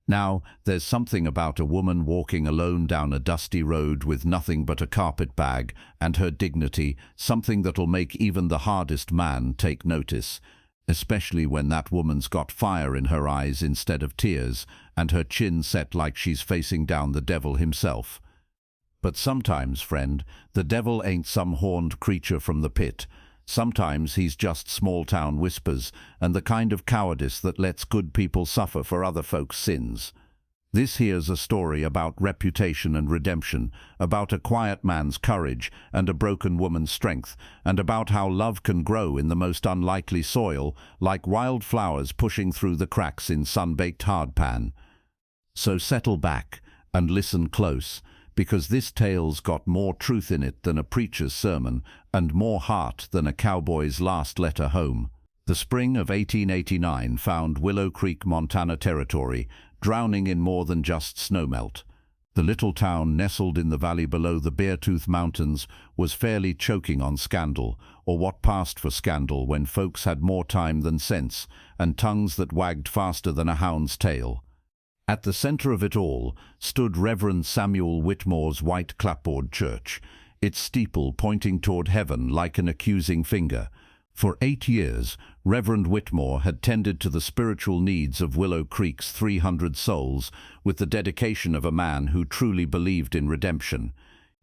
Now, there's something about a woman walking alone down a dusty road with nothing but a carpet bag and her dignity, something that'll make even the hardest man take notice, especially when that woman's got fire in her eyes instead of tears, and her chin set like she's facing down the devil himself. But sometimes, friend, the devil ain't some horned creature from the pit. Sometimes he's just small-town whispers and the kind of cowardice that lets good people suffer for other folks' sins. This here's a story about reputation and redemption, about a quiet man's courage and a broken woman's strength, and about how love can grow in the most unlikely soil, like wildflowers pushing through the cracks in sun-baked hardpan. So settle back and listen close, because this tale's got more truth in it than a preacher's sermon and more heart than a cowboy's last letter home. The spring of 1889 found Willow Creek, Montana Territory, drowning in more than just snowmelt. The little town nestled in the valley below the Beartooth Mountains was fairly choking on scandal, or what passed for scandal when folks had more time than sense, and tongues that wagged faster than a hound's tail. At the center of it all stood Reverend Samuel Whitmore's white clapboard church, its steeple pointing toward heaven like an accusing finger. For 8 years, Reverend Whitmore had tended to the spiritual needs of Willow Creek's 300 souls with the dedication of a man who truly believed in redemption.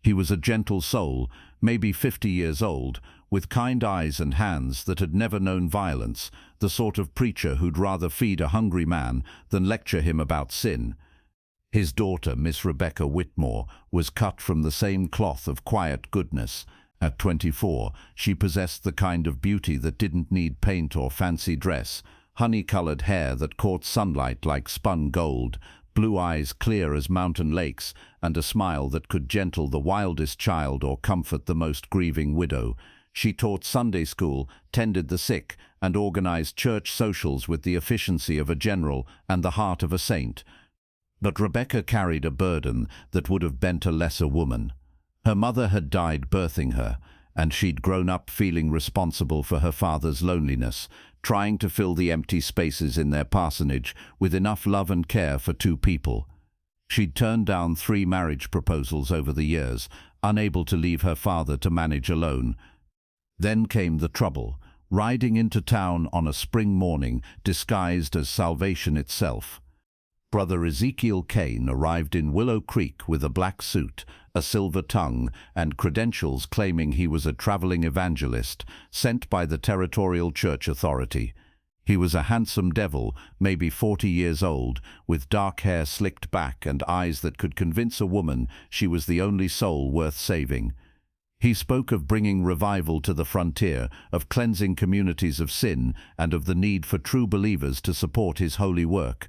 He was a gentle soul, maybe 50 years old, with kind eyes and hands that had never known violence, the sort of preacher who'd rather feed a hungry man than lecture him about sin. His daughter, Miss Rebecca Whitmore, was cut from the same cloth of quiet goodness. At 24, she possessed the kind of beauty that didn't need paint or fancy dress, honey-colored hair that caught sunlight like spun gold, blue eyes clear as mountain lakes, and a smile that could gentle the wildest child or comfort the most grieving widow. She taught Sunday school, tended the sick, and organized church socials with the efficiency of a general and the heart of a saint. But Rebecca carried a burden that would have bent a lesser woman. Her mother had died birthing her, and she'd grown up feeling responsible for her father's loneliness, trying to fill the empty spaces in their parsonage with enough love and care for 2 people. She'd turned down 3 marriage proposals over the years, unable to leave her father to manage alone. Then came the trouble, riding into town on a spring morning disguised as salvation itself. Brother Ezekiel Kane arrived in Willow Creek with a black suit, a silver tongue, and credentials claiming he was a traveling evangelist sent by the territorial church authority. He was a handsome devil, maybe 40 years old, with dark hair slicked back and eyes that could convince a woman she was the only soul worth saving. He spoke of bringing revival to the frontier, of cleansing communities of sin, and of the need for true believers to support his holy work.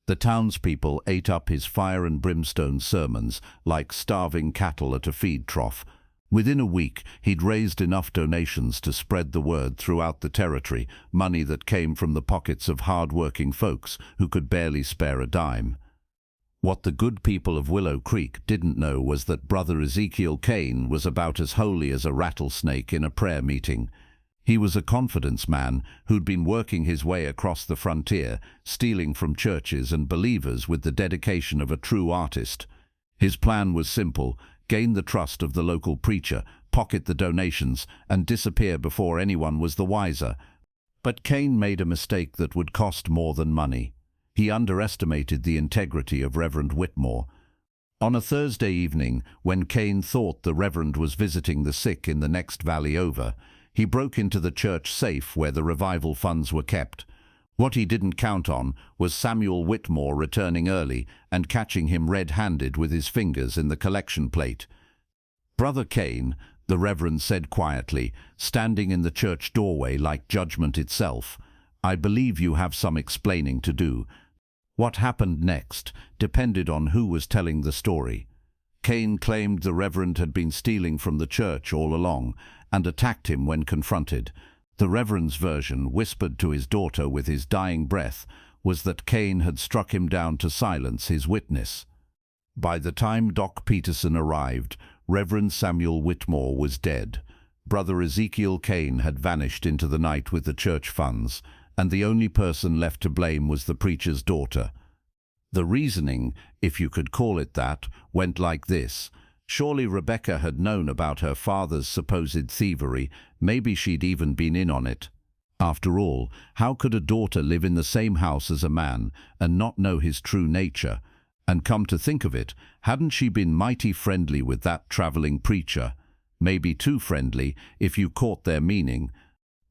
The townspeople ate up his fire and brimstone sermons like starving cattle at a feed trough. Within a week, he'd raised enough donations to spread the word throughout the territory, money that came from the pockets of hard-working folks who could barely spare a dime. What the good people of Willow Creek didn't know was that Brother Ezekiel Kane was about as holy as a rattlesnake in a prayer meeting. He was a confidence man who'd been working his way across the frontier, stealing from churches and believers with the dedication of a true artist. His plan was simple: gain the trust of the local preacher, pocket the donations, and disappear before anyone was the wiser. But Kane made a mistake that would cost more than money. He underestimated the integrity of Reverend Whitmore. On a Thursday evening, when Kane thought the Reverend was visiting the sick in the next valley over, he broke into the church safe where the revival funds were kept. What he didn't count on was Samuel Whitmore returning early and catching him red-handed with his fingers in the collection plate. "Brother Kane," the Reverend said quietly, standing in the church doorway like judgment itself, "I believe you have some explaining to do." What happened next depended on who was telling the story. Kane claimed the Reverend had been stealing from the church all along and attacked him when confronted. The Reverend's version, whispered to his daughter with his dying breath, was that Kane had struck him down to silence his witness. By the time Doc Peterson arrived, Reverend Samuel Whitmore was dead. Brother Ezekiel Kane had vanished into the night with the church funds, and the only person left to blame was the preacher's daughter. The reasoning, if you could call it that, went like this. Surely Rebecca had known about her father's supposed thievery. Maybe she'd even been in on it. After all, how could a daughter live in the same house as a man and not know his true nature? And come to think of it, hadn't she been mighty friendly with that traveling preacher? Maybe too friendly, if you caught their meaning.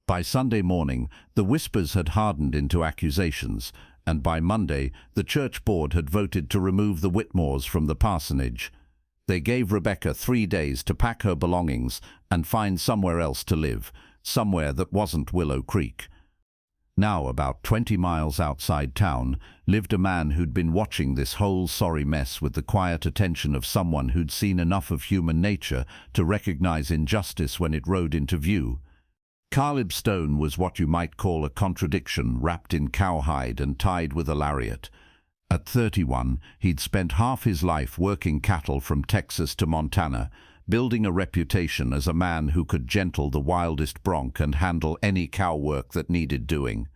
By Sunday morning, the whispers had hardened into accusations, and by Monday, the church board had voted to remove the Whitmores from the parsonage. They gave Rebecca 3 days to pack her belongings and find somewhere else to live, somewhere that wasn't Willow Creek. Now, about 20 miles outside town, lived a man who'd been watching this whole sorry mess with the quiet attention of someone who'd seen enough of human nature to recognize injustice when it rode into view. Caleb Stone was what you might call a contradiction, wrapped in cowhide and tied with a lariat. At 31, he'd spent half his life working cattle from Texas to Montana, building a reputation as a man who could gentle the wildest bronc and handle any cow work that needed doing.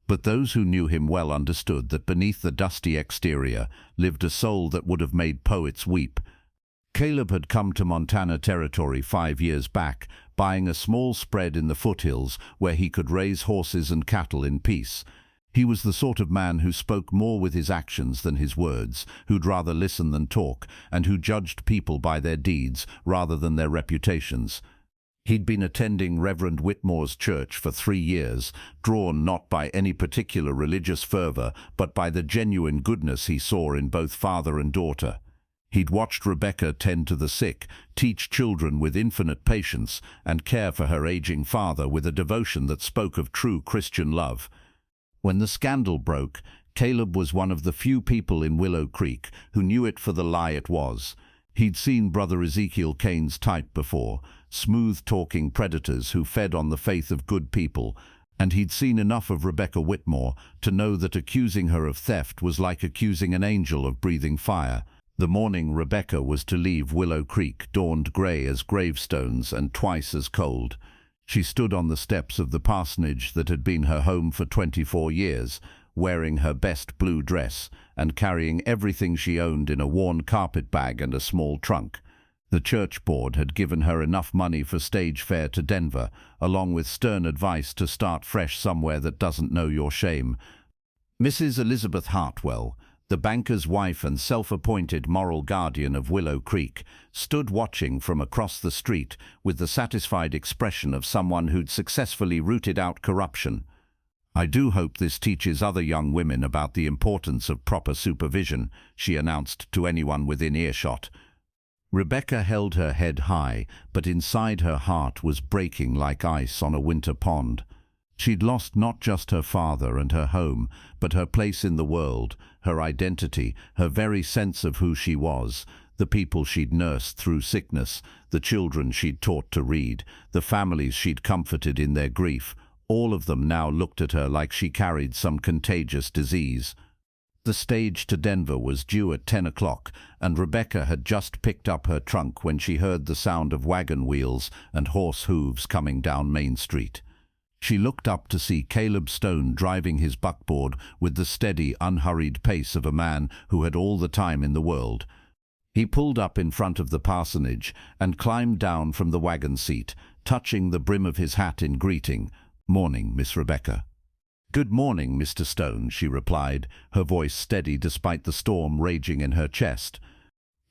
But those who knew him well understood that beneath the dusty exterior lived a soul that would have made poets weep. Caleb had come to Montana Territory 5 years back, buying a small spread in the foothills where he could raise horses and cattle in peace. He was the sort of man who spoke more with his actions than his words, who'd rather listen than talk, and who judged people by their deeds rather than their reputations. He'd been attending Reverend Whitmore's church for 3 years, drawn not by any particular religious fervor, but by the genuine goodness he saw in both father and daughter. He'd watched Rebecca tend to the sick, teach children with infinite patience, and care for her aging father with a devotion that spoke of true Christian love. When the scandal broke, Caleb was one of the few people in Willow Creek who knew it for the lie it was. He'd seen Brother Ezekiel Kane's type before, smooth-talking predators who fed on the faith of good people, and he'd seen enough of Rebecca Whitmore to know that accusing her of theft was like accusing an angel of breathing fire. The morning Rebecca was to leave Willow Creek dawned grey as gravestones and twice as cold. She stood on the steps of the parsonage that had been her home for 24 years, wearing her best blue dress and carrying everything she owned in a worn carpet bag and a small trunk. The church board had given her enough money for stage fare to Denver, along with stern advice to start fresh somewhere that doesn't know your shame. Mrs. Elizabeth Hartwell, the banker's wife and self-appointed moral guardian of Willow Creek, stood watching from across the street with the satisfied expression of someone who'd successfully rooted out corruption. "I do hope this teaches other young women about the importance of proper supervision," she announced to anyone within earshot. Rebecca held her head high, but inside her heart was breaking like ice on a winter pond. She'd lost not just her father and her home, but her place in the world, her identity, her very sense of who she was, the people she'd nursed through sickness, the children she'd taught to read, the families she'd comforted in their grief. All of them now looked at her like she carried some contagious disease. The stage to Denver was due at 10 o'clock, and Rebecca had just picked up her trunk when she heard the sound of wagon wheels and horse hooves coming down Main Street. She looked up to see Caleb Stone driving his buckboard with the steady, unhurried pace of a man who had all the time in the world. He pulled up in front of the parsonage and climbed down from the wagon seat, touching the brim of his hat in greeting. "Morning, Miss Rebecca." "Good morning, Mr. Stone," she replied, her voice steady despite the storm raging in her chest.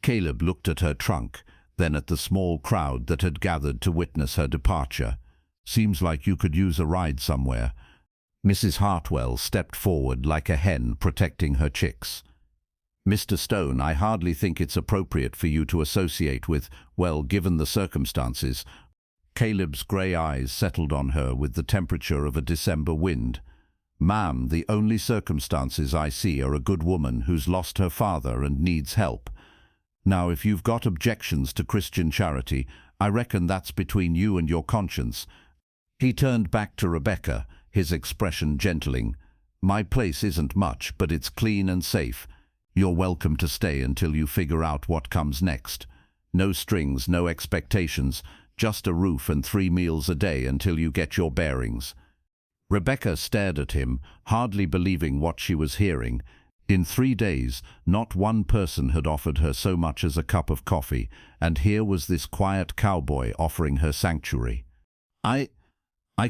Caleb looked at her trunk, then at the small crowd that had gathered to witness her departure. "Seems like you could use a ride somewhere." Mrs. Hartwell stepped forward like a hen protecting her chicks. "Mr. Stone, I hardly think it's appropriate for you to associate with, well, given the circumstances." Caleb's grey eyes settled on her with the temperature of a December wind. "Ma'am, the only circumstances I see are a good woman who's lost her father and needs help. Now, if you've got objections to Christian charity, I reckon that's between you and your conscience." He turned back to Rebecca, his expression gentling. "My place isn't much, but it's clean and safe. You're welcome to stay until you figure out what comes next. No strings, no expectations, just a roof and 3 meals a day until you get your bearings." Rebecca stared at him, hardly believing what she was hearing. In 3 days, not one person had offered her so much as a cup of coffee, and here was this quiet cowboy offering her sanctuary. I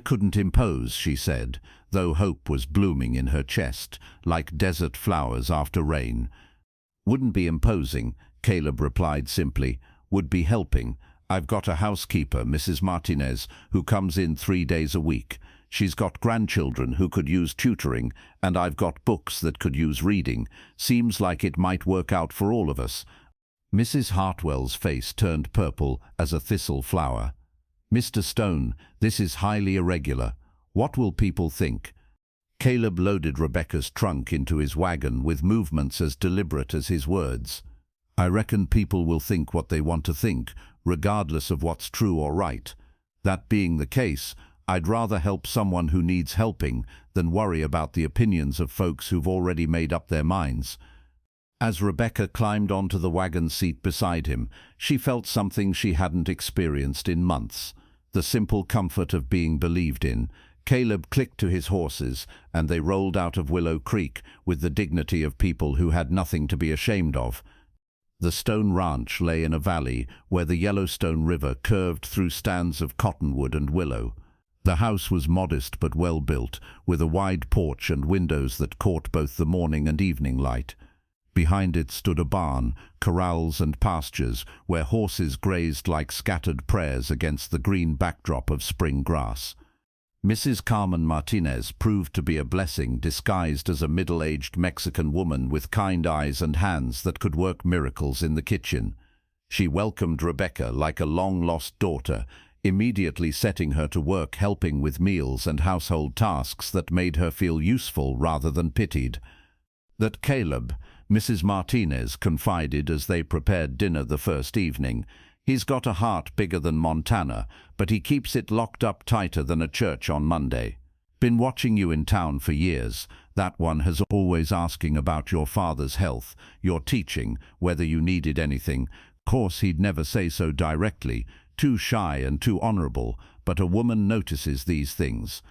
couldn't impose, she said, though hope was blooming in her chest, like desert flowers after rain. Wouldn't be imposing, Caleb replied simply. Would be helping. I've got a housekeeper, Mrs. Martinez, who comes in 3 days a week. She's got grandchildren who could use tutoring, and I've got books that could use reading. Seems like it might work out for all of us. Mrs. Hartwell's face turned purple as a thistle flower. Mr. Stone, this is highly irregular. What will people think? Caleb loaded Rebecca's trunk into his wagon with movements as deliberate as his words. I reckon people will think what they want to think, regardless of what's true or right. That being the case, I'd rather help someone who needs helping than worry about the opinions of folks who've already made up their minds. As Rebecca climbed onto the wagon seat beside him, she felt something she hadn't experienced in months. The simple comfort of being believed in. Caleb clicked to his horses, and they rolled out of Willow Creek with the dignity of people who had nothing to be ashamed of. The Stone Ranch lay in a valley where the Yellowstone River curved through stands of cottonwood and willow. The house was modest but well built, with a wide porch and windows that caught both the morning and evening light. Behind it stood a barn, corrals and pastures where horses grazed like scattered prayers against the green backdrop of spring grass. Mrs. Carmen Martinez proved to be a blessing disguised as a middle-aged Mexican woman with kind eyes and hands that could work miracles in the kitchen. She welcomed Rebecca like a long-lost daughter, immediately setting her to work helping with meals and household tasks that made her feel useful rather than pitied. That Caleb, Mrs. Martinez confided as they prepared dinner the first evening, he's got a heart bigger than Montana, but he keeps it locked up tighter than a church on Monday. Been watching you in town for years. That one has always asking about your father's health, your teaching, whether you needed anything. Course he'd never say so directly, too shy and too honorable, but a woman notices these things.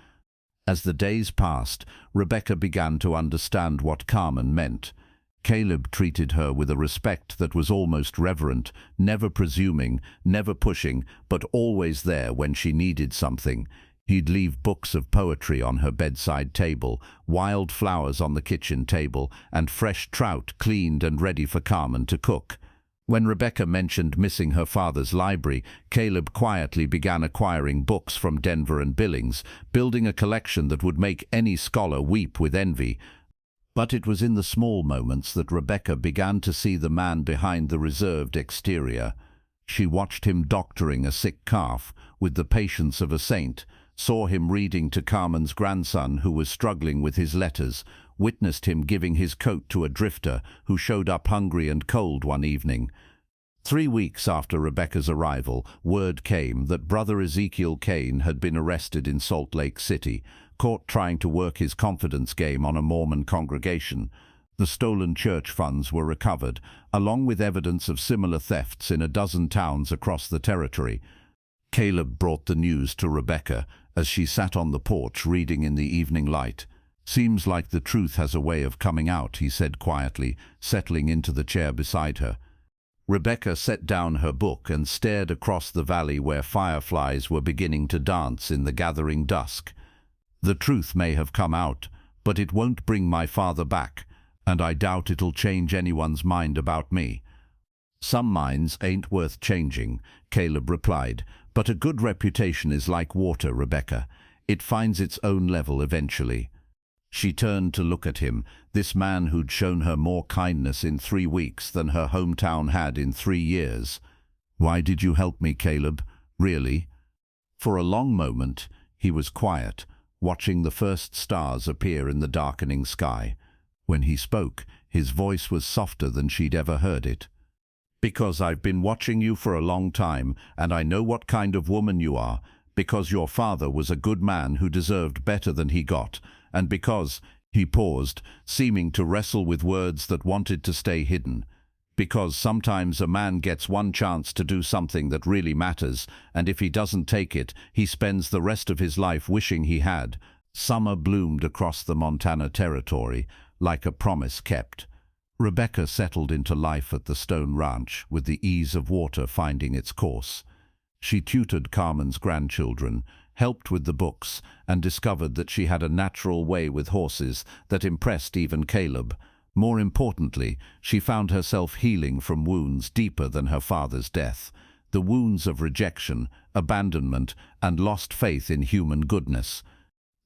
As the days passed, Rebecca began to understand what Carmen meant. Caleb treated her with a respect that was almost reverent, never presuming, never pushing, but always there when she needed something. He'd leave books of poetry on her bedside table, wild flowers on the kitchen table, and fresh trout cleaned and ready for Carmen to cook. When Rebecca mentioned missing her father's library, Caleb quietly began acquiring books from Denver and Billings, building a collection that would make any scholar weep with envy. But it was in the small moments that Rebecca began to see the man behind the reserved exterior. She watched him doctoring a sick calf with the patience of a saint, saw him reading to Carmen's grandson who was struggling with his letters, witnessed him giving his coat to a drifter who showed up hungry and cold one evening. 3 weeks after Rebecca's arrival, word came that Brother Ezekiel Kane had been arrested in Salt Lake City, caught trying to work his confidence game on a Mormon congregation. The stolen church funds were recovered, along with evidence of similar thefts in a dozen towns across the territory. Caleb brought the news to Rebecca as she sat on the porch reading in the evening light. Seems like the truth has a way of coming out, he said quietly, settling into the chair beside her. Rebecca set down her book and stared across the valley where fireflies were beginning to dance in the gathering dusk. The truth may have come out, but it won't bring my father back, and I doubt it'll change anyone's mind about me. Some minds ain't worth changing, Caleb replied, but a good reputation is like water, Rebecca. It finds its own level eventually. She turned to look at him, this man who'd shown her more kindness in 3 weeks than her hometown had in 3 years. Why did you help me, Caleb? Really? For a long moment, he was quiet, watching the first stars appear in the darkening sky. When he spoke, his voice was softer than she'd ever heard it. Because I've been watching you for a long time, and I know what kind of woman you are, because your father was a good man who deserved better than he got, and because, he paused, seeming to wrestle with words that wanted to stay hidden, because sometimes a man gets one chance to do something that really matters, and if he doesn't take it, he spends the rest of his life wishing he had. Summer bloomed across the Montana territory. like a promise kept. Rebecca settled into life at the Stone Ranch with the ease of water finding its course. She tutored Carmen's grandchildren, helped with the books, and discovered that she had a natural way with horses that impressed even Caleb. More importantly, she found herself healing from wounds deeper than her father's death, the wounds of rejection, abandonment, and lost faith in human goodness.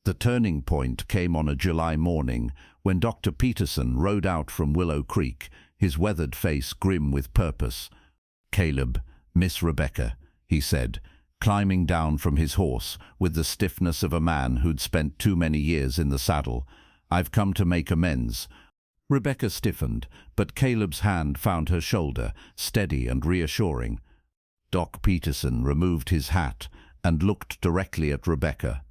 The turning point came on a July morning when Dr. Peterson rode out from Willow Creek, his weathered face grim with purpose. "Caleb, Miss Rebecca," he said, climbing down from his horse with the stiffness of a man who'd spent too many years in the saddle. "I've come to make amends." Rebecca stiffened, but Caleb's hand found her shoulder, steady and reassuring. Doc Peterson removed his hat and looked directly at Rebecca.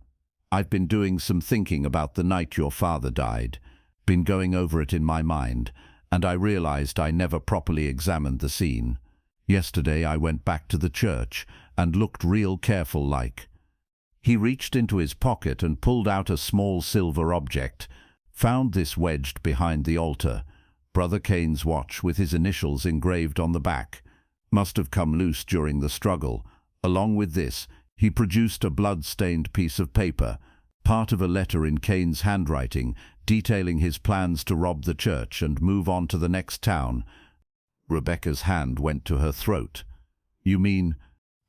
"I've been doing some thinking about the night your father died, been going over it in my mind, and I realized I never properly examined the scene. Yesterday I went back to the church and looked real careful like." He reached into his pocket and pulled out a small silver object, found this wedged behind the altar. Brother Cain's watch with his initials engraved on the back. Must have come loose during the struggle. Along with this, he produced a blood-stained piece of paper, part of a letter in Cain's handwriting, detailing his plans to rob the church and move on to the next town. Rebecca's hand went to her throat. "You mean—"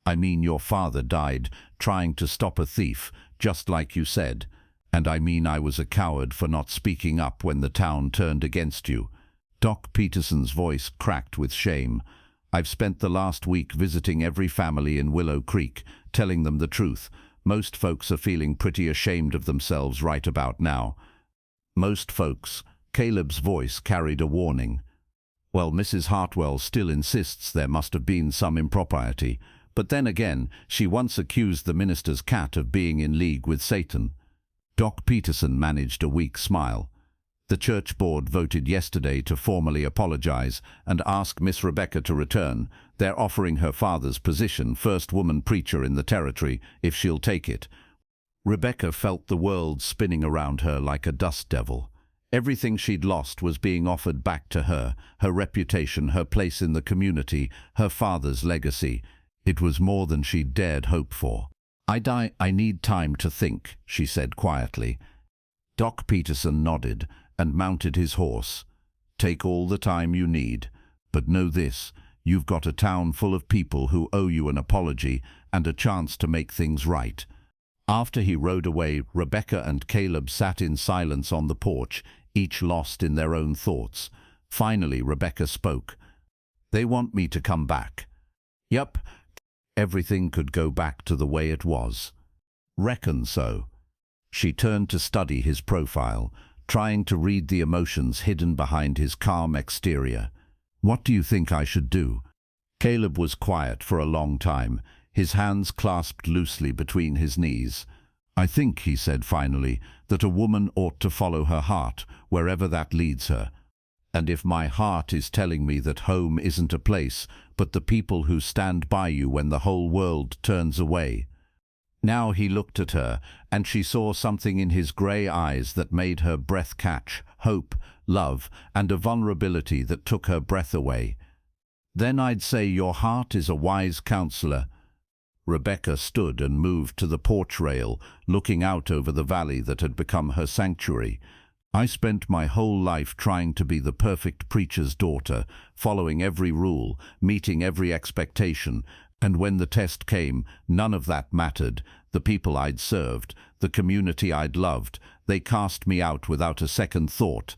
"I mean your father died trying to stop a thief, just like you said. And I mean I was a coward for not speaking up when the town turned against you." Doc Peterson's voice cracked with shame. "I've spent the last week visiting every family in Willow Creek, telling them the truth. Most folks are feeling pretty ashamed of themselves right about now." "Most folks." Caleb's voice carried a warning. "Well, Mrs. Hartwell still insists there must have been some impropriety. But then again, she once accused the minister's cat of being in league with Satan." Doc Peterson managed a weak smile. "The church board voted yesterday to formally apologize and ask Miss Rebecca to return. They're offering her father's position, first woman preacher in the territory, if she'll take it." Rebecca felt the world spinning around her like a dust devil. Everything she'd lost was being offered back to her, her reputation, her place in the community, her father's legacy. It was more than she'd dared hope for. I need time to think," she said quietly. Doc Peterson nodded and mounted his horse. "Take all the time you need, but know this, you've got a town full of people who owe you an apology and a chance to make things right." After he rode away, Rebecca and Caleb sat in silence on the porch, each lost in their own thoughts. Finally, Rebecca spoke. "They want me to come back." "Yup." Everything could go back to the way it was. "Reckon so." She turned to study his profile, trying to read the emotions hidden behind his calm exterior. "What do you think I should do?" Caleb was quiet for a long time, his hands clasped loosely between his knees. "I think," he said finally, "that a woman ought to follow her heart, wherever that leads her. And if my heart is telling me that home isn't a place, but the people who stand by you when the whole world turns away." Now he looked at her, and she saw something in his grey eyes that made her breath catch, hope, love, and a vulnerability that took her breath away. "Then I'd say your heart is a wise counselor." Rebecca stood and moved to the porch rail, looking out over the valley that had become her sanctuary. "I spent my whole life trying to be the perfect preacher's daughter, following every rule, meeting every expectation, and when the test came, none of that mattered. The people I'd served, the community I'd loved, they cast me out without a second thought."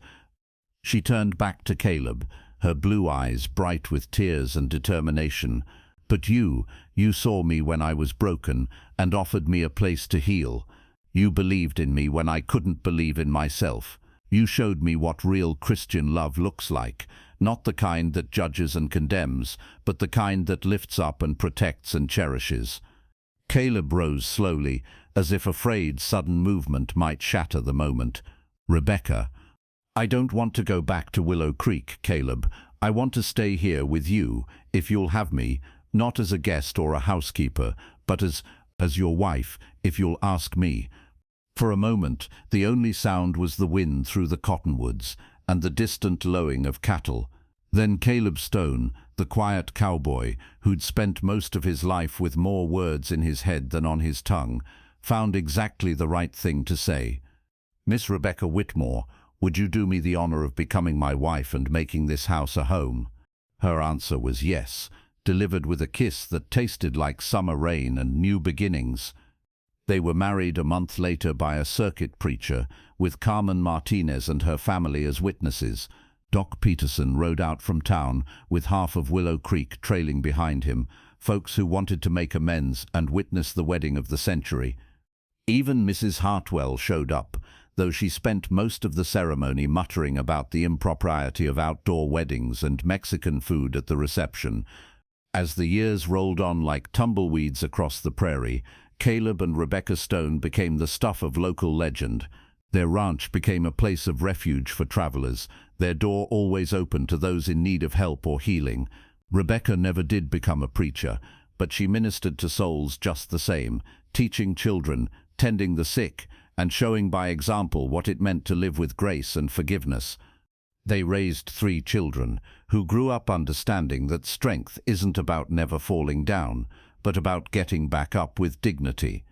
She turned back to Caleb, her blue eyes bright with tears and determination. "But you saw me when I was broken and offered me a place to heal. You believed in me when I couldn't believe in myself. You showed me what real Christian love looks like, not the kind that judges and condemns, but the kind that lifts up and protects and cherishes." Caleb rose slowly, as if afraid sudden movement might shatter the moment. "Rebecca, I don't want to go back to Willow Creek, Caleb. I want to stay here with you, if you'll have me, not as a guest or a housekeeper, but as your wife, if you'll ask me." For a moment, the only sound was the wind through the cottonwoods and the distant lowing of cattle. Then Caleb Stone, the quiet cowboy, who'd spent most of his life with more words in his head than on his tongue, found exactly the right thing to say. "Miss Rebecca Whitmore, would you do me the honor of becoming my wife and making this house a home?" Her answer was yes, delivered with a kiss that tasted like summer rain and new beginnings. They were married a month later by a circuit preacher, with Carmen Martinez and her family as witnesses. Doc Peterson rode out from town with half of Willow Creek trailing behind him, folks who wanted to make amends and witness the wedding of the century. Even Mrs. Hartwell showed up, though she spent most of the ceremony muttering about the impropriety of outdoor weddings and Mexican food at the reception. As the years rolled on like tumbleweeds across the prairie, Caleb and Rebecca Stone became the stuff of local legend. Their ranch became a place of refuge for travelers, their door always open to those in need of help or healing. Rebecca never did become a preacher, but she ministered to souls just the same, teaching children, tending the sick, and showing by example what it meant to live with grace and forgiveness. They raised 3 children, who grew up understanding that strength isn't about never falling down, but about getting back up with dignity.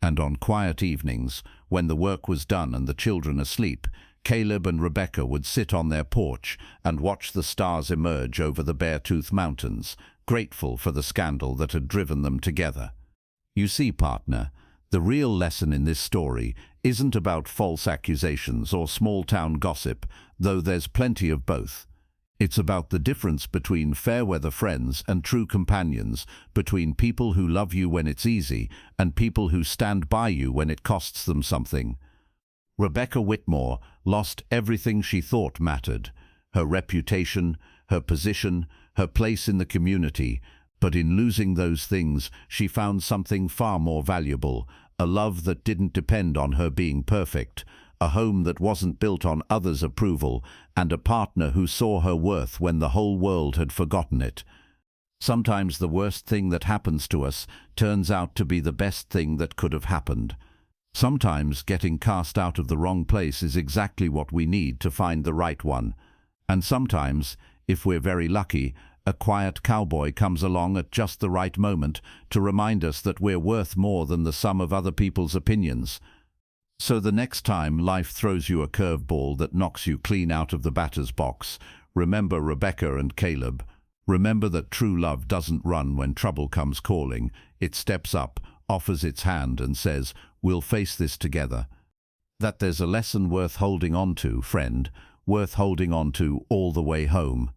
And on quiet evenings, when the work was done and the children asleep, Caleb and Rebecca would sit on their porch and watch the stars emerge over the Beartooth Mountains, grateful for the scandal that had driven them together. You see, partner, the real lesson in this story isn't about false accusations or small-town gossip, though there's plenty of both. It's about the difference between fair-weather friends and true companions, between people who love you when it's easy and people who stand by you when it costs them something. Rebecca Whitmore lost everything she thought mattered: her reputation, her position, her place in the community. But in losing those things, she found something far more valuable: a love that didn't depend on her being perfect, a home that wasn't built on others' approval, and a partner who saw her worth when the whole world had forgotten it. Sometimes the worst thing that happens to us turns out to be the best thing that could have happened. Sometimes getting cast out of the wrong place is exactly what we need to find the right one. And sometimes, if we're very lucky, a quiet cowboy comes along at just the right moment to remind us that we're worth more than the sum of other people's opinions. So the next time life throws you a curveball that knocks you clean out of the batter's box, remember Rebecca and Caleb. Remember that true love doesn't run when trouble comes calling. It steps up, offers its hand and says, "We'll face this together." That there's a lesson worth holding on to, friend, worth holding on to all the way home.